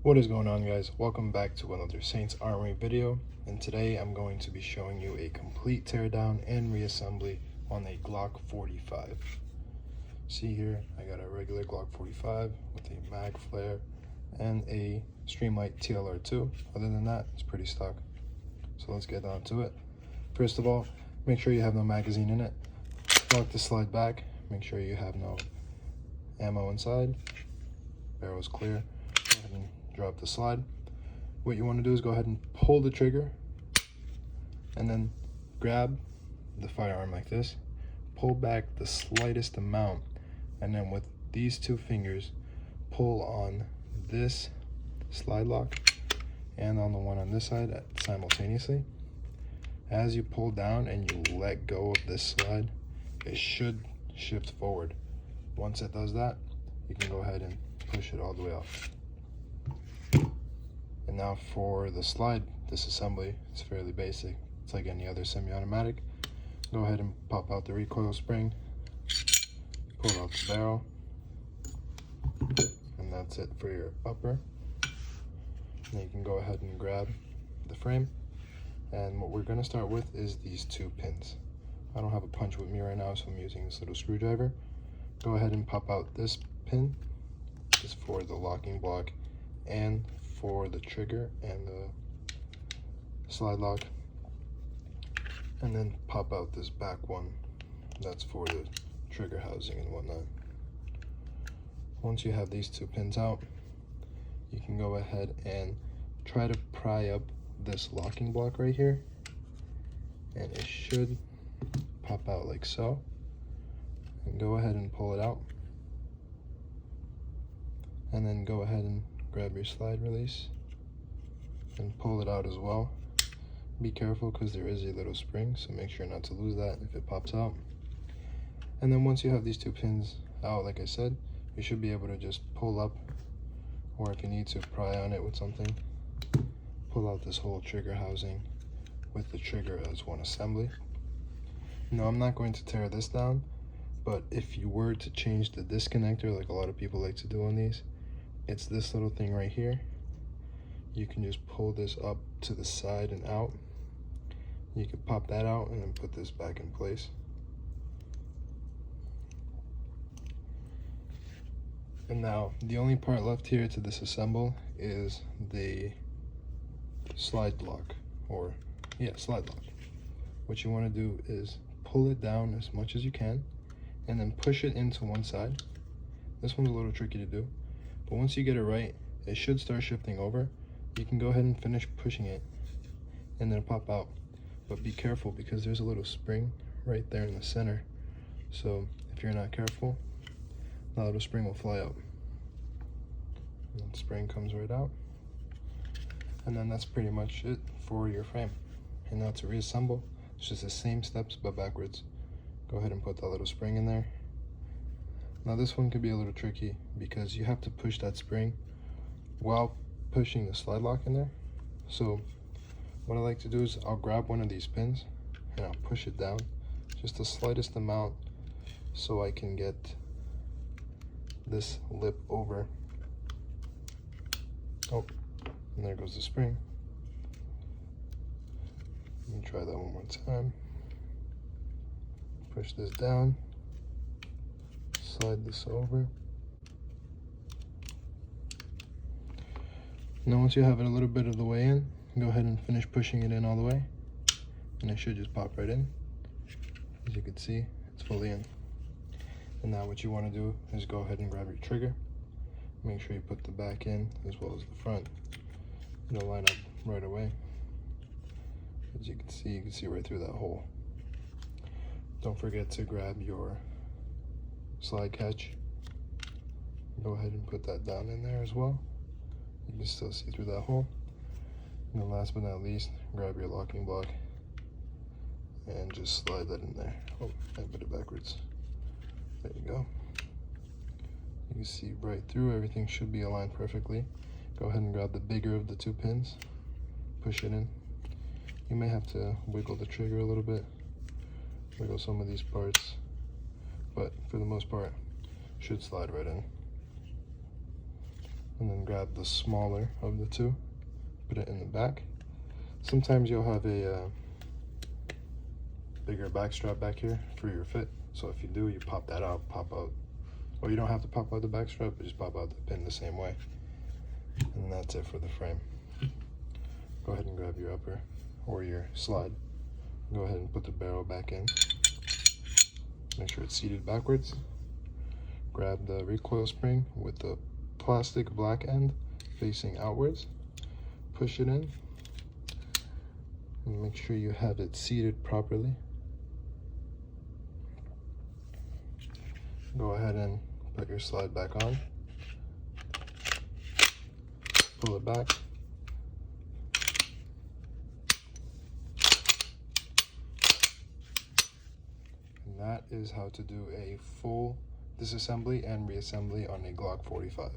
What is going on, guys? Welcome back to another Saints Armory video, and today I'm going to be showing you a complete teardown and reassembly on a Glock 45. See here, I got a regular Glock 45 with a mag flare and a Streamlight TLR2. Other than that, it's pretty stock. So let's get on to it. First of all, make sure you have no magazine in it. Lock the slide back. Make sure you have no ammo inside. Barrel's clear. Go ahead and drop the slide. What you want to do is go ahead and pull the trigger and then grab the firearm like this, pull back the slightest amount, and then with these two fingers pull on this slide lock and on the one on this side simultaneously. As you pull down and you let go of this slide, it should shift forward. Once it does that, you can go ahead and push it all the way off. And now for the slide disassembly, it's fairly basic. It's like any other semi-automatic. Go ahead and pop out the recoil spring, pull out the barrel, and that's it for your upper. Then you can go ahead and grab the frame. And what we're going to start with is these two pins. I don't have a punch with me right now, so I'm using this little screwdriver. Go ahead and pop out this pin. This is for the locking block and for the trigger and the slide lock. And then pop out this back one. That's for the trigger housing and whatnot. Once you have these two pins out, you can go ahead and try to pry up this locking block right here, and it should pop out like so. And go ahead and pull it out, and then go ahead and grab your slide release and pull it out as well. Be careful because there is a little spring, so make sure not to lose that if it pops out. And then once you have these two pins out, like I said, you should be able to just pull up, or if you need to pry on it with something, pull out this whole trigger housing with the trigger as one assembly. Now, I'm not going to tear this down, but if you were to change the disconnector, like a lot of people like to do on these, it's this little thing right here. You can just pull this up to the side and out. You can pop that out and then put this back in place. And now, the only part left here to disassemble is the slide lock, slide lock. What you want to do is pull it down as much as you can and then push it into one side. This one's a little tricky to do, but once you get it right, it should start shifting over. You can go ahead and finish pushing it and then it'll pop out. But be careful because there's a little spring right there in the center. So if you're not careful, the little spring will fly out. And the spring comes right out. And then that's pretty much it for your frame. And now to reassemble, it's just the same steps but backwards. Go ahead and put that little spring in there. Now this one could be a little tricky because you have to push that spring while pushing the slide lock in there. So what I like to do is I'll grab one of these pins and I'll push it down just the slightest amount so I can get this lip over. Oh, and there goes the spring. Let me try that one more time. Push this down, slide this over. Now once you have it a little bit of the way in, go ahead and finish pushing it in all the way, and it should just pop right in. As you can see, it's fully in. And now what you want to do is go ahead and grab your trigger. Make sure you put the back in as well as the front. It'll line up right away. As you can see right through that hole. Don't forget to grab your slide catch. Go ahead and put that down in there as well. You can still see through that hole. And then last but not least, grab your locking block and just slide that in there. Oh, I put it backwards. There you go. You can see right through, everything should be aligned perfectly. Go ahead and grab the bigger of the two pins, push it in. You may have to wiggle the trigger a little bit, wiggle some of these parts, but for the most part, should slide right in. and then grab the smaller of the two, put it in the back. Sometimes you'll have a bigger back strap back here for your fit, so if you do, you pop that out, or you don't have to pop out the back strap, but just pop out the pin the same way, and that's it for the frame. Go ahead and grab your upper or your slide. Go ahead and put the barrel back in. Make sure it's seated backwards. Grab the recoil spring with the plastic black end facing outwards. Push it in. And make sure you have it seated properly. Go ahead and put your slide back on. Pull it back. And that is how to do a full disassembly and reassembly on a Glock 45.